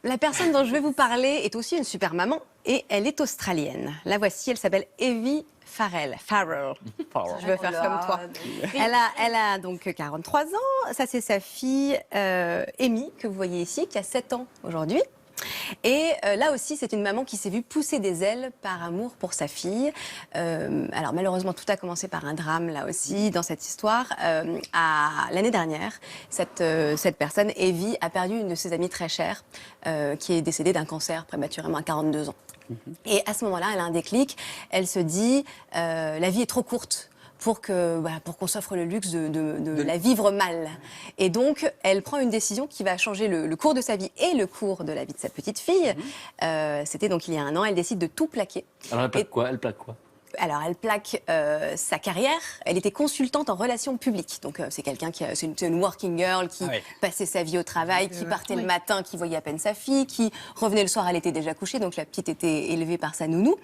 La personne dont je vais vous parler est aussi une super maman et elle est australienne. La voici, elle s'appelle Evie Farrell. Je veux faire comme toi. Elle a donc 43 ans. Ça, c'est sa fille Amy, que vous voyez ici, qui a 7 ans aujourd'hui. Et là aussi, c'est une maman qui s'est vue pousser des ailes par amour pour sa fille. Alors malheureusement, tout a commencé par un drame là aussi dans cette histoire. L'année dernière, cette personne, Evie, a perdu une de ses amies très chères qui est décédée d'un cancer prématurément à 42 ans. Et à ce moment-là, elle a un déclic. Elle se dit, la vie est trop courte pour qu'on s'offre le luxe de la vivre mal. Et donc, elle prend une décision qui va changer le cours de sa vie et le cours de la vie de sa petite fille. C'était donc il y a un an, elle décide de tout plaquer. Alors elle plaque quoi? Elle plaque quoi? Alors, elle plaque sa carrière. Elle était consultante en relations publiques. Donc, c'est quelqu'un c'est une working girl qui passait sa vie au travail, qui partait le matin, qui voyait à peine sa fille, qui revenait le soir, elle était déjà couchée. Donc, la petite était élevée par sa nounou.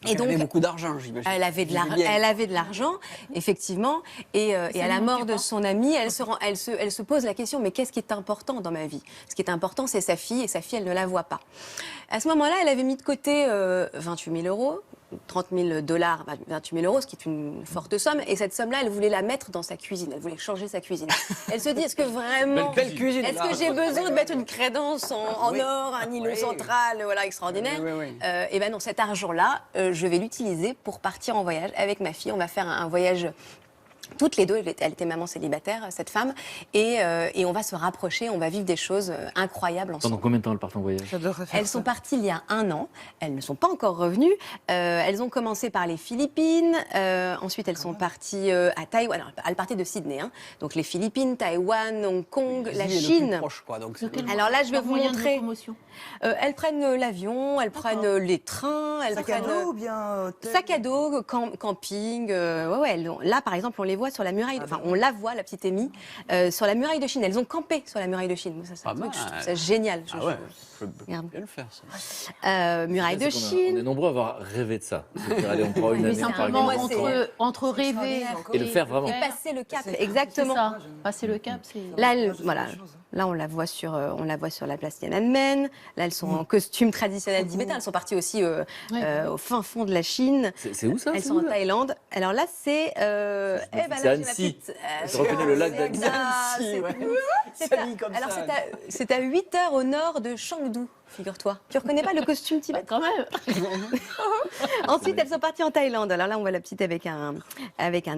Et donc, elle avait beaucoup d'argent, j'imagine. Elle avait de l'argent, effectivement. Et à la mort de son amie, elle se pose la question, mais qu'est-ce qui est important dans ma vie? Ce qui est important, c'est sa fille, et sa fille, elle ne la voit pas. À ce moment-là, elle avait mis de côté 28 000 euros. 30 000 $, 28 000 euros, ce qui est une forte somme. Et cette somme-là, elle voulait la mettre dans sa cuisine. Elle voulait changer sa cuisine. Elle se dit, est-ce que vraiment... Belle cuisine. Est-ce que j'ai besoin de mettre une crédence en or, un îlot central, voilà, extraordinaire? Et ben non, cet argent-là, je vais l'utiliser pour partir en voyage avec ma fille. On va faire un voyage... Toutes les deux, elle était maman célibataire, cette femme, et on va se rapprocher, on va vivre des choses incroyables ensemble. Pendant combien de temps elles partent en voyage? Elles sont parties il y a 1 an, elles ne sont pas encore revenues. Elles ont commencé par les Philippines, ensuite elles sont parties à Taïwan. Alors, elles partaient de Sydney, hein. Donc les Philippines, Taïwan, Hong Kong, la Chine. Proche, quoi, donc alors là, je vais vous montrer. Elles prennent l'avion, elles prennent les trains, elles prennent ou bien sac à dos, camping. Là, par exemple, on les voit sur la muraille. Enfin, on la voit, la petite Amy, sur la muraille de Chine. Elles ont campé sur la muraille de Chine. Ça, c'est un truc, je trouve ça génial. Ah ouais, je peux bien le faire, ça. Muraille de On Chine. est nombreux à avoir rêvé de ça. C'est-à-dire, allez, on prend une année, simplement entre rêver et le faire vraiment. Et passer le cap, exactement. ça. Passer le cap, c'est... Là, là, on la voit sur la place Tiananmen. Là, elles sont en costume traditionnel tibétain. Elles sont parties aussi au fin fond de la Chine. C'est où ça? Elles sont en Thaïlande. Alors là, c'est c'est Annecy. Je reconnais le lac d'Annecy. Alors, c'est à 8 heures au nord de Chengdu, figure-toi. Tu reconnais pas le costume tibétain? Quand même. Ensuite, elles sont parties en Thaïlande. Alors là, on voit la petite avec un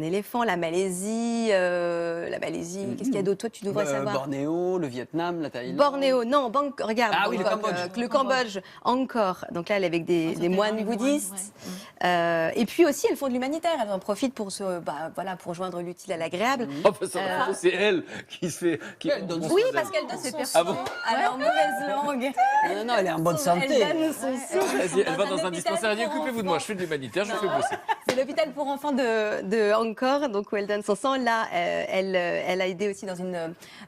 éléphant. La Malaisie. Qu'est-ce qu'il y a d'autre? Toi, tu devrais savoir. Bornéo, le Vietnam, la Thaïlande. Bornéo, non, regarde. Ah oui, le Cambodge. Le Cambodge, Angkor. Donc là, elle est avec des moines bouddhistes. Et puis aussi, elles font de l'humanitaire. Elles en profitent pour pour joindre l'utile à l'agréable. C'est elle qui se fait. Oui, parce qu'elle donne ses persos à leur mauvaise langue. Non, elle est en bonne santé. Elle va dans un dispensaire et dit occupez-vous de moi, je fais de l'humanitaire, je vous fais bosser. C'est l'hôpital pour enfants de Angkor, donc où elle donne son sang. Là, elle a aidé aussi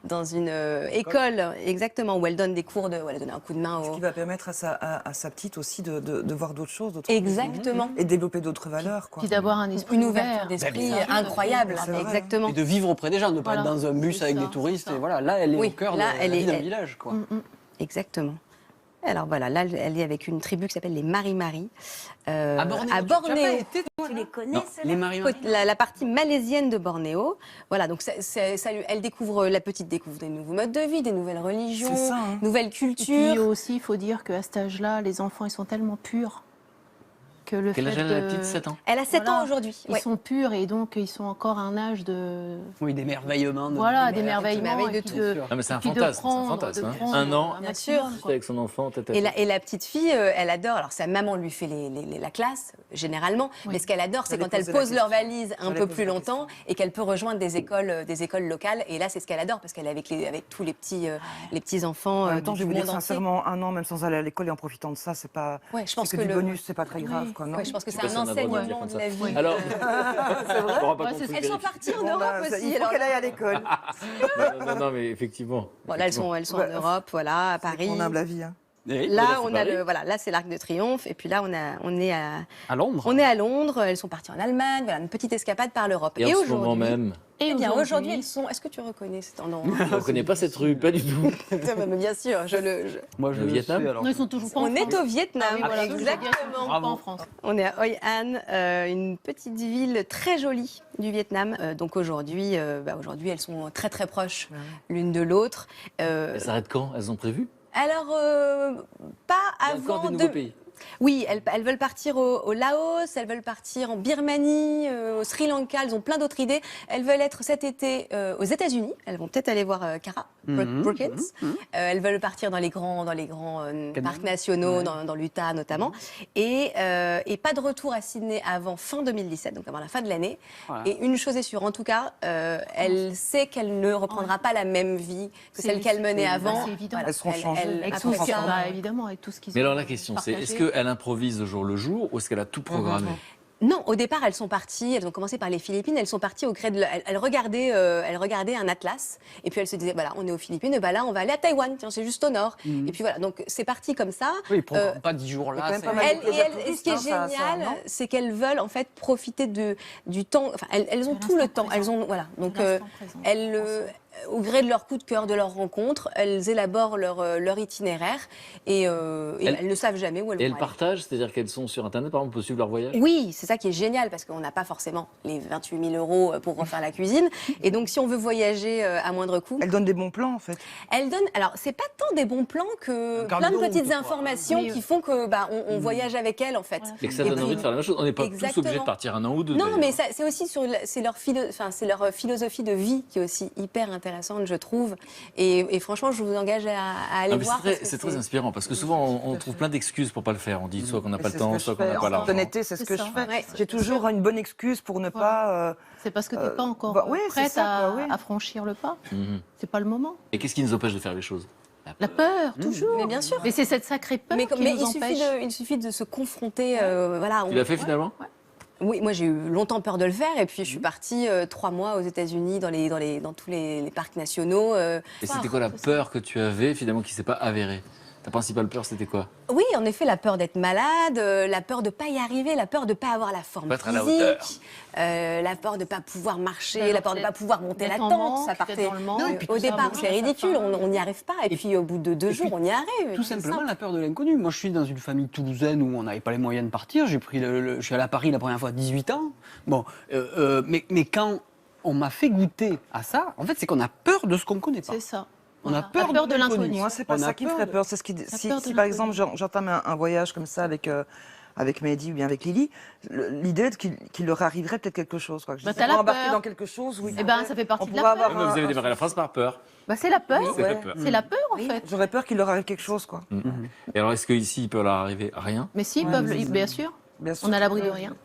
dans une école, exactement, où elle donne des cours elle a donné un coup de main. Ce qui va permettre à sa petite aussi de voir d'autres choses, d'autres exactement, et de développer d'autres valeurs, quoi. Puis d'avoir un esprit une ouvert. ouverture d'esprit incroyable, exactement. Et de vivre auprès des gens, de ne pas être dans un bus avec des touristes. Et voilà, là, elle est au cœur de la vie d'un village, quoi. Exactement. Alors voilà, là, elle est avec une tribu qui s'appelle les Mari-Mari. À Bornéo. Tu les connais, les Mari-Mari. la partie malaisienne de Bornéo. La petite découvre des nouveaux modes de vie, des nouvelles religions, nouvelles cultures. Et puis aussi, il faut dire qu'à cet âge-là, les enfants, ils sont tellement purs. Quel âge a la petite? 7 ans. Elle a 7 ans aujourd'hui. Ils sont purs et donc ils sont encore à un âge de... Oui, d'émerveillement. D'émerveillement. de tout. Non, mais c'est un fantasme. Un an, bien sûr. avec son enfant, Et la petite fille, elle adore. Alors sa maman lui fait la classe, généralement. Mais ce qu'elle adore, c'est quand elle pose leur valise un peu plus longtemps et qu'elle peut rejoindre des écoles locales. Et là, c'est ce qu'elle adore parce qu'elle est avec tous les petits enfants. En même temps, je vais vous dire entier. sincèrement, 1 an, même sans aller à l'école et en profitant de ça, c'est pas. Je pense que que du bonus, c'est pas très grave, quoi. Non, je pense que c'est un enseignement de la vie. Alors, elles sont parties en Europe aussi. Il faut qu'elle aille à l'école. non, mais effectivement. Là, elles sont en Europe, à Paris. Mon humble avis. Et Là, c'est on a Paris. voilà, là c'est l'Arc de Triomphe, et puis là on est à Londres. on est à Londres. Elles sont parties en Allemagne, voilà, une petite escapade par l'Europe. Et en ce moment même, Eh bien, aujourd'hui, elles sont. Est-ce que tu reconnais cet endroit? je ne reconnais pas cette rue, pas du tout. Mais bien sûr, Moi, je Le le Vietnam sais, alors. Non, ils sont toujours pas en On est France. au Vietnam, Ah oui, voilà, exactement. pas en France. On est à Hoi An, une petite ville très jolie du Vietnam. Donc aujourd'hui, aujourd'hui, elles sont très très proches l'une de l'autre. Elles s'arrêtent quand? Elles ont prévu? Alors, pas Il y a encore avant des nouveaux pays. Oui, elles veulent partir au Laos, elles veulent partir en Birmanie, au Sri Lanka, elles ont plein d'autres idées. Elles veulent être cet été aux États-Unis, elles vont peut-être aller voir Cara Brookins. Elles veulent partir dans les grands parcs nationaux, dans l'Utah notamment. Et pas de retour à Sydney avant fin 2017, donc avant la fin de l'année. Voilà. Et une chose est sûre, en tout cas, elle sait qu'elle ne reprendra pas la même vie que celle qu'elle menait avant. C'est évident. Elles seront changées. Avec après tout ce qu'il y a, ça, bah, évidemment, avec tout ce qu'ils Mais ont alors la question, c'est partagé. est-ce qu'elle improvise au jour le jour ou est-ce qu'elle a tout programmé? Non, au départ, elles sont parties, elles ont commencé par les Philippines, elles sont parties au gré de... Elles regardaient un atlas, et puis elles se disaient, voilà, on est aux Philippines, et ben là, on va aller à Taïwan, tiens, c'est juste au nord. Et puis voilà, donc c'est parti comme ça. Oui, ils programment pas 10 jours là. quand même c'est- pas mal Et ce qui est génial, c'est qu'elles veulent en fait profiter du temps, enfin, elles ont De tout le l'instant temps, elles ont, voilà, donc L'instant présent. au gré de leur coup de cœur, de leur rencontre, elles élaborent leur itinéraire, et elles ne savent jamais où elles Et vont elles aller. partagent, c'est-à-dire qu'elles sont sur Internet, par exemple, on peut suivre leur voyage? Oui, c'est ça qui est génial parce qu'on n'a pas forcément les 28 000 euros pour refaire la cuisine. Et donc, si on veut voyager à moindre coût, Elle donne des bons plans, en fait. elle donne. Alors, c'est pas tant des bons plans que Un plein de carnet de petites route, quoi. informations Oui, qui font que on voyage avec elle en fait. Voilà. Et que ça Et donne puis- envie de faire la même chose. On n'est pas tous Exactement. obligés de partir un an ou deux. Non, d'ailleurs. mais c'est aussi c'est leur philosophie de vie qui est aussi hyper intéressante, je trouve. Et franchement, je vous engage à aller Ah, mais voir. c'est parce très, que c'est très inspirant parce que souvent on trouve plein d'excuses pour pas le faire. On dit soit qu'on n'a pas le temps, soit qu'on n'a pas En toute l'argent. honnêteté, c'est ce C'est que ça. je fais. Ouais. J'ai toujours une bonne excuse pour ne pas... C'est parce que tu n'es pas encore bah, ouais, c'est prête ça, quoi, ouais. à franchir le pas. Mhm. C'est pas le moment. Et qu'est-ce qui nous empêche de faire les choses? La peur, toujours. Mais bien sûr. Mais c'est cette sacrée peur Mais, qui mais nous empêche. il suffit de se confronter. Voilà, Tu l'as fait finalement? Oui, moi j'ai eu longtemps peur de le faire et puis je suis partie 3 mois aux États-Unis dans tous les parcs nationaux. Et c'était quoi la peur que tu avais finalement qui s'est pas avérée? Ta principale peur, c'était quoi? Oui, en effet, la peur d'être malade, la peur de pas y arriver, la peur de pas avoir la forme Pas être à la physique, la peur de pas pouvoir marcher, la peur de pas pouvoir monter la d'être en tente. manque, Ça partait. d'être dans le manque. Non, Et puis au tout ça, départ, bon, c'est ça ridicule, part. on n'y arrive pas. Et puis au bout de 2 jours, on y arrive. Tout C'est simplement simple. la peur de l'inconnu. Moi, je suis dans une famille toulousaine où on n'avait pas les moyens de partir. J'ai pris je suis allé à Paris la première fois à 18 ans. Bon, mais quand on m'a fait goûter à ça, en fait, c'est qu'on a peur de ce qu'on ne connaît pas. C'est ça. On a Voilà. peur La peur de de l'inconnu. l'inconnu. Moi, c'est pas On a ça qui me peur ferait de- peur. C'est peur de si l'inconnu. par exemple, j'entame un voyage comme ça avec Mehdi ou bien avec Lily, l'idée qu'il leur arriverait peut-être quelque chose. Quoi. Que je Bah, sais t'as pas, la embarquer peur. dans quelque chose. Oui, Eh ben, ça fait partie on de la pourrait peur. avoir Vous avez démarré la phrase par peur. Bah, c'est la peur. Ça fait ouais. peur. C'est la peur, en fait. J'aurais peur qu'il leur arrive quelque chose, quoi. Et alors, est-ce qu'ici, il peut leur arriver rien? Mais si, ils peuvent, bien sûr. Bien sûr. On est à l'abri de rien.